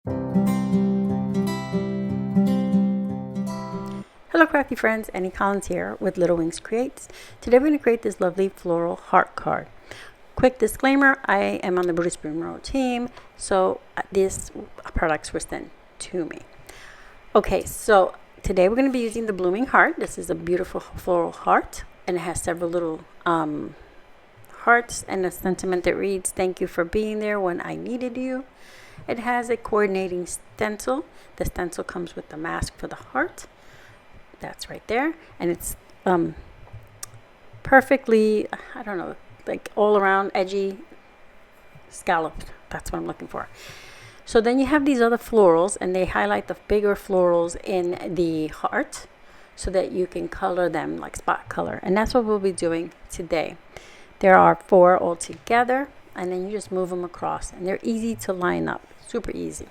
Hello Crafty Friends, Annie Collins here with Little Wings Creates. Today we're going to create this lovely floral heart card. Quick disclaimer, I am on the Brutus Monroe team, so these products were sent to me. Okay, so today we're going to be using the blooming heart. This is a beautiful floral heart, and it has several little hearts and a sentiment that reads, "Thank you for being there when I needed you." It has a coordinating stencil. The stencil comes with the mask for the heart. That's right there, and it's perfectly, I don't know, like all around edgy scalloped. That's what I'm looking for. So then you have these other florals, and they highlight the bigger florals in the heart so that you can color them like spot color, and that's what we'll be doing today. There are 4 all together, and then you just move them across, and they're easy to line up, super easy.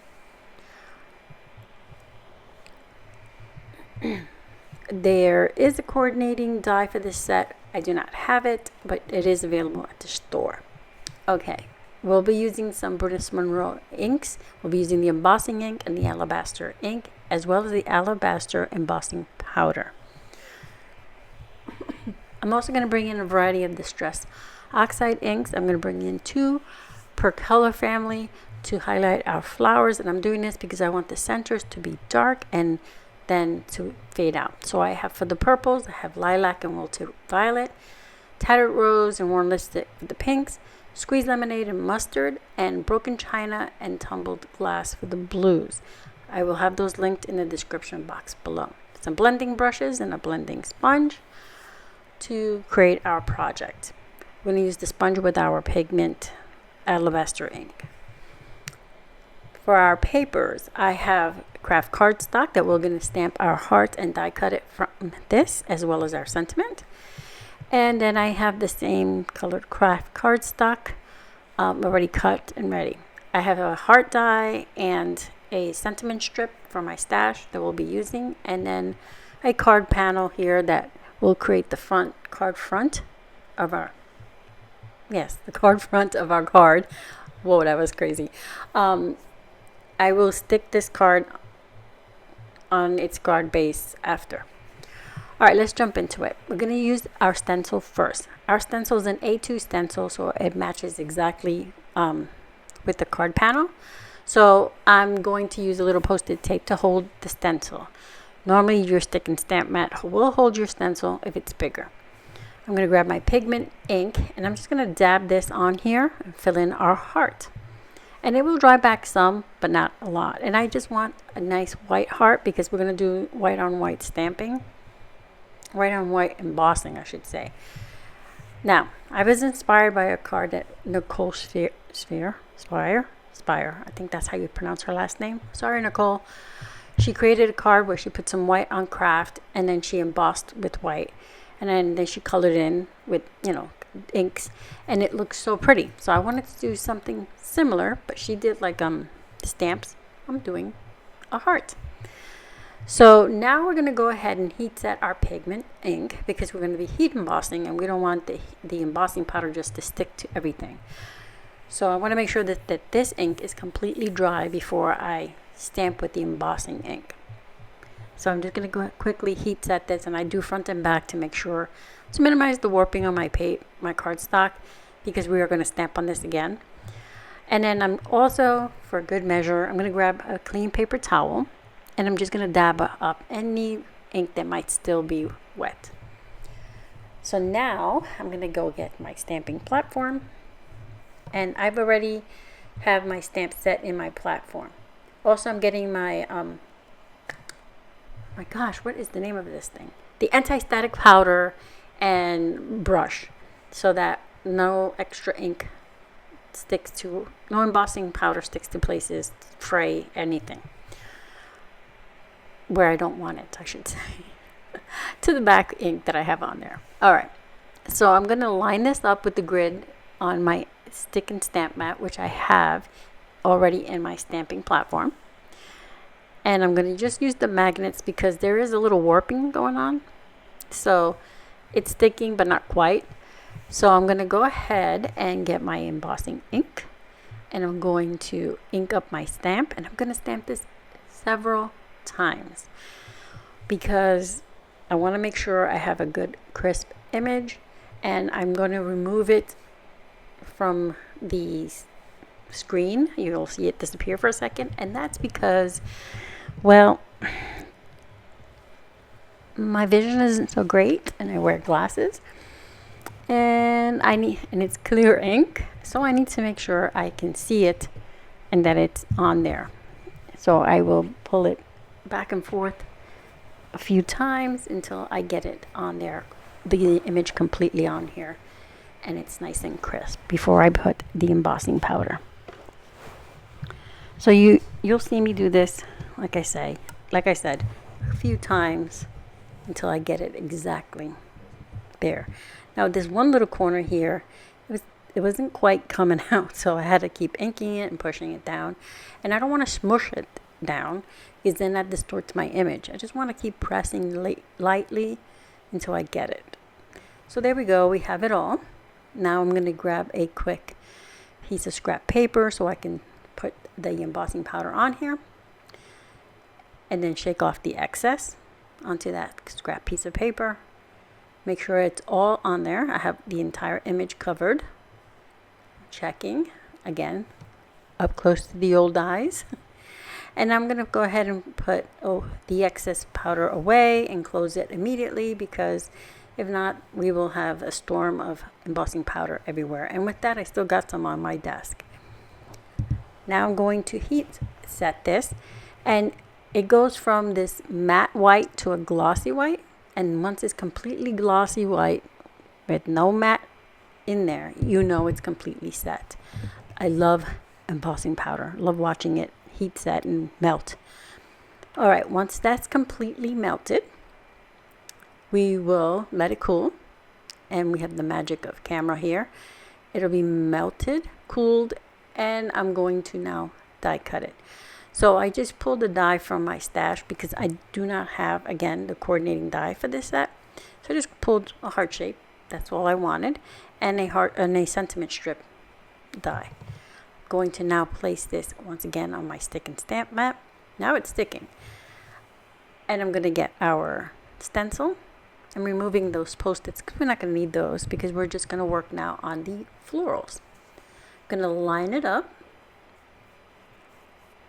There is a coordinating die for this set. I do not have it, but it is available at the store. Okay, we'll be using some Brutus Monroe inks. We'll be using the embossing ink and the alabaster ink, as well as the alabaster embossing powder. I'm also going to bring in a variety of distress oxide inks. I'm going to bring in 2 per color family to highlight our flowers, and I'm doing this because I want the centers to be dark and then to fade out. So I have, for the purples, I have lilac and wilted violet, tattered rose and worn lipstick for the pinks, squeezed lemonade and mustard, and broken china and tumbled glass for the blues. I will have those linked in the description box below. Some blending brushes and a blending sponge to create our project. We're going to use the sponge with our pigment alabaster ink. For our papers, I have Kraft Cardstock that we're going to stamp our heart and die cut it from this, as well as our sentiment. And then I have the same colored Kraft Cardstock already cut and ready. I have a heart die and a sentiment strip for my stash that we'll be using, and then a card panel here that will create the card front of our card. Whoa, that was crazy. I will stick this card on its card base after. All right, let's jump into it. We're going to use our stencil first. Our stencil is an A2 stencil, so it matches exactly with the card panel. So I'm going to use a little Post-it tape to hold the stencil. Normally your stick and stamp mat will hold your stencil if it's bigger. I'm going to grab my pigment ink, and I'm just going to dab this on here and fill in our heart. And it will dry back some, but not a lot. And I just want a nice white heart because we're going to do white on white stamping. White on white embossing, I should say. Now, I was inspired by a card that Nicole Spire, I think that's how you pronounce her last name. Sorry, Nicole. She created a card where she put some white on craft, and then she embossed with white. And then she colored in with, inks, and it looks so pretty. So I wanted to do something similar, but she did like stamps. I'm doing a heart. So now we're going to go ahead and heat set our pigment ink because we're going to be heat embossing, and we don't want the embossing powder just to stick to everything. So I want to make sure that this ink is completely dry before I stamp with the embossing ink. So I'm just going to go quickly heat set this, and I do front and back to make sure to minimize the warping on my cardstock because we are going to stamp on this again. And then I'm also, for good measure, I'm going to grab a clean paper towel, and I'm just going to dab up any ink that might still be wet. So now I'm going to go get my stamping platform, and I've already have my stamp set in my platform. Also, I'm getting my my gosh, what is the name of this thing? The anti-static powder and brush, so that no extra ink sticks to, no embossing powder sticks to places, fray anything where I don't want it, I should say, to the back ink that I have on there. All right, so I'm going to line this up with the grid on my stick and stamp mat, which I have already in my stamping platform. And I'm going to just use the magnets because there is a little warping going on. So it's sticking, but not quite. So I'm going to go ahead and get my embossing ink. and I'm going to ink up my stamp, and I'm going to stamp this several times because I want to make sure I have a good crisp image, and I'm going to remove it from the screen. You'll see it disappear for a second, and that's because, well, my vision isn't so great and I wear glasses, and it's clear ink, so I need to make sure I can see it and that it's on there. So I will pull it back and forth a few times until I get it on there, the image completely on here, and it's nice and crisp before I put the embossing powder. So you'll see me do this, like I said, a few times until I get it exactly there. Now there's one little corner here, it wasn't quite coming out, so I had to keep inking it and pushing it down, and I don't want to smush it down because then that distorts my image. I just want to keep pressing lightly until I get it. So there we go, we have it all. Now I'm going to grab a quick piece of scrap paper so I can put the embossing powder on here, and then shake off the excess onto that scrap piece of paper. Make sure it's all on there. I have the entire image covered. Checking again up close to the old eyes. And I'm going to go ahead and put the excess powder away and close it immediately, because if not, we will have a storm of embossing powder everywhere. And with that, I still got some on my desk. Now I'm going to heat set this, and it goes from this matte white to a glossy white. And once it's completely glossy white with no matte in there, you know it's completely set. I love embossing powder. Love watching it heat set and melt. All right, once that's completely melted, we will let it cool, and we have the magic of camera here. It'll be melted, cooled, and I'm going to now die cut it. So I just pulled the die from my stash because I do not have, again, the coordinating die for this set. So I just pulled a heart shape. That's all I wanted, and a sentiment strip die. Going to now place this once again on my stick and stamp mat. Now it's sticking, and I'm going to get our stencil. I'm removing those post-its because we're not going to need those, because we're just going to work now on the florals. I'm going to line it up,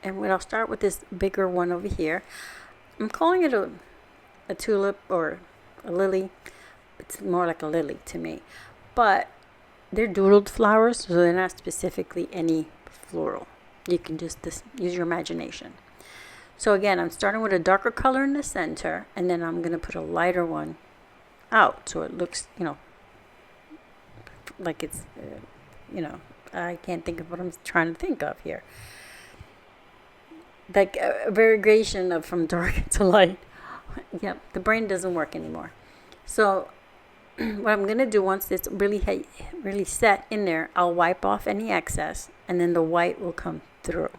and I'll start with this bigger one over here. I'm calling it a tulip or a lily. It's more like a lily to me, but they're doodled flowers, so they're not specifically any floral. You can just use your imagination. So again, I'm starting with a darker color in the center, and then I'm going to put a lighter one out so it looks, like it's, I can't think of what I'm trying to think of here. Like a variegation of from dark to light. Yep, the brain doesn't work anymore. So what I'm going to do, once it's really set in there, I'll wipe off any excess, and then the white will come through.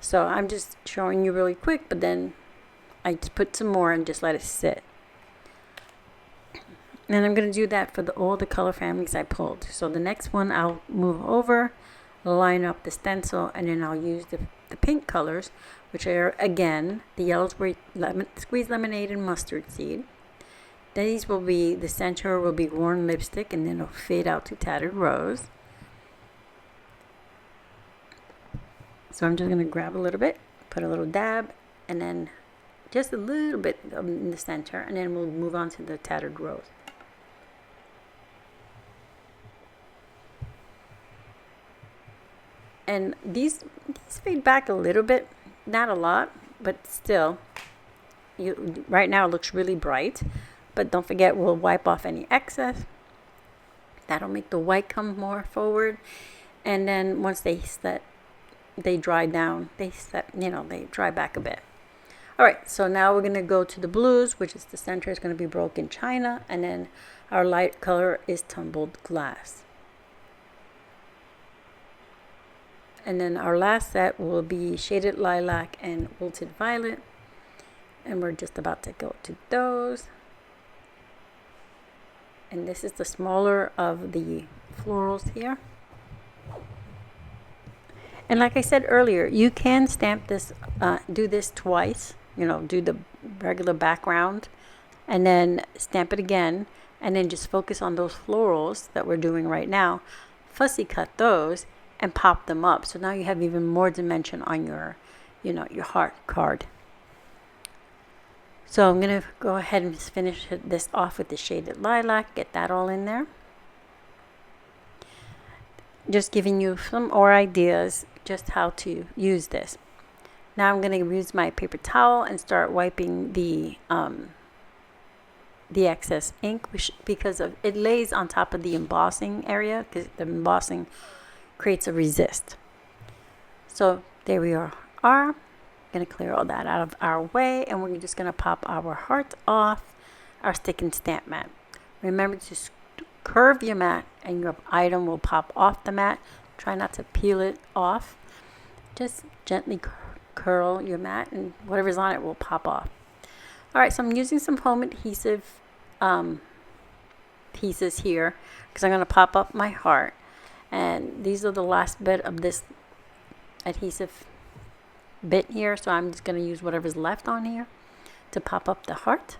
So I'm just showing you really quick, but then I just put some more and just let it sit. And I'm going to do that for all the color families I pulled. So the next one, I'll move over, line up the stencil, and then I'll use the pink colors, which are, again, the yellows were squeezed lemonade and mustard seed. These will be, the center will be worn lipstick, and then it'll fade out to tattered rose. So I'm just going to grab a little bit, put a little dab, and then just a little bit in the center, and then we'll move on to the tattered rose. And these fade back a little bit, not a lot, but still, right now it looks really bright. But don't forget, we'll wipe off any excess. That'll make the white come more forward. And then once they set, they dry down. They dry back a bit. All right, so now we're going to go to the blues, which is the center is going to be broken china. And then our light color is tumbled glass. And then our last set will be shaded lilac and wilted violet. And we're just about to go to those. And this is the smaller of the florals here. And like I said earlier, you can stamp this, do this twice, do the regular background and then stamp it again, and then just focus on those florals that we're doing right now, fussy cut those and pop them up. So now you have even more dimension on your, your heart card. So I'm going to go ahead and finish this off with the shaded lilac, get that all in there. Just giving you some more ideas just how to use this. Now I'm going to use my paper towel and start wiping the excess ink, because it lays on top of the embossing area, because the embossing creates a resist. So there we are. Going to clear all that out of our way, and we're just going to pop our heart off our stick and stamp mat. Remember to curve your mat and your item will pop off the mat. Try not to peel it off. Just gently curl your mat and whatever's on it will pop off. Alright, so I'm using some foam adhesive pieces here because I'm going to pop up my heart, and these are the last bit of this adhesive bit here, so I'm just going to use whatever's left on here to pop up the heart.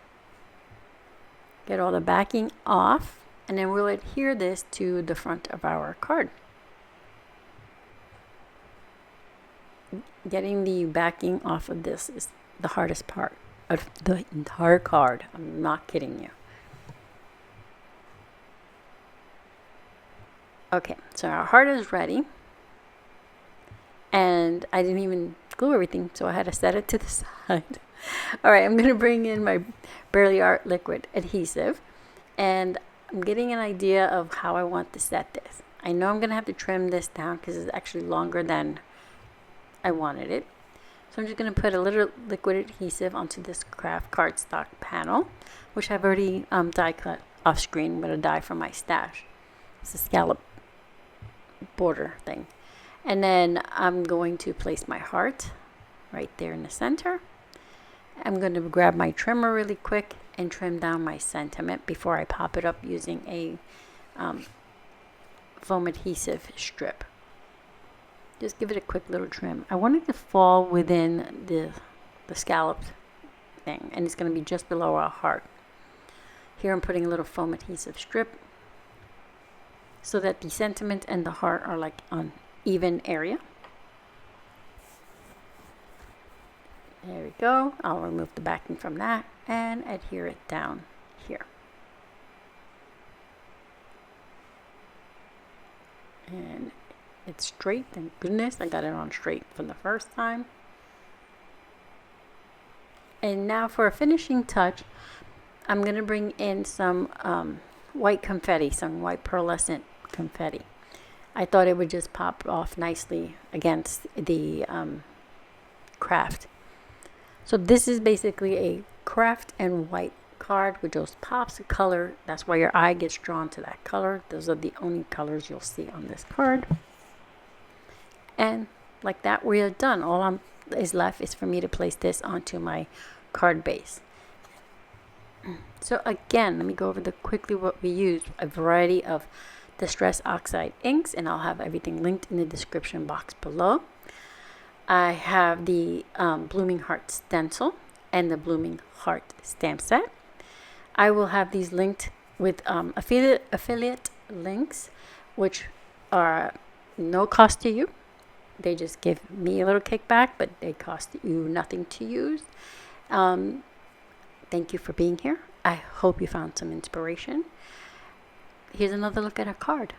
Get all the backing off, and then we'll adhere this to the front of our card. Getting the backing off of this is the hardest part of the entire card. I'm not kidding you. Okay, so our heart is ready, and I didn't even glue everything, so I had to set it to the side. All right, I'm going to bring in my Barely Art liquid adhesive, and I'm getting an idea of how I want to set this. I know I'm going to have to trim this down because it's actually longer than I wanted it. So I'm just going to put a little liquid adhesive onto this Kraft Cardstock panel, which I've already die cut off screen with a die from my stash. It's a scallop border thing. And then I'm going to place my heart right there in the center. I'm going to grab my trimmer really quick and trim down my sentiment before I pop it up using a foam adhesive strip. Just give it a quick little trim. I want it to fall within the scalloped thing, and it's going to be just below our heart. Here I'm putting a little foam adhesive strip so that the sentiment and the heart are like on even area. There we go. I'll remove the backing from that and adhere it down here. And it's straight, thank goodness. I got it on straight for the first time. And now for a finishing touch, I'm going to bring in some white confetti, some white pearlescent confetti. I thought it would just pop off nicely against the craft. So this is basically a craft and white card with those pops of color. That's why your eye gets drawn to that color. Those are the only colors you'll see on this card. And like that, we are done. All is left is for me to place this onto my card base. So again, let me go over quickly what we used. A variety of Distress Oxide inks, and I'll have everything linked in the description box below. I have the Blooming Heart stencil and the Blooming Heart stamp set. I will have these linked with affiliate links, which are no cost to you. They just give me a little kickback, but they cost you nothing to use. Thank you for being here. I hope you found some inspiration. Here's another look at our card.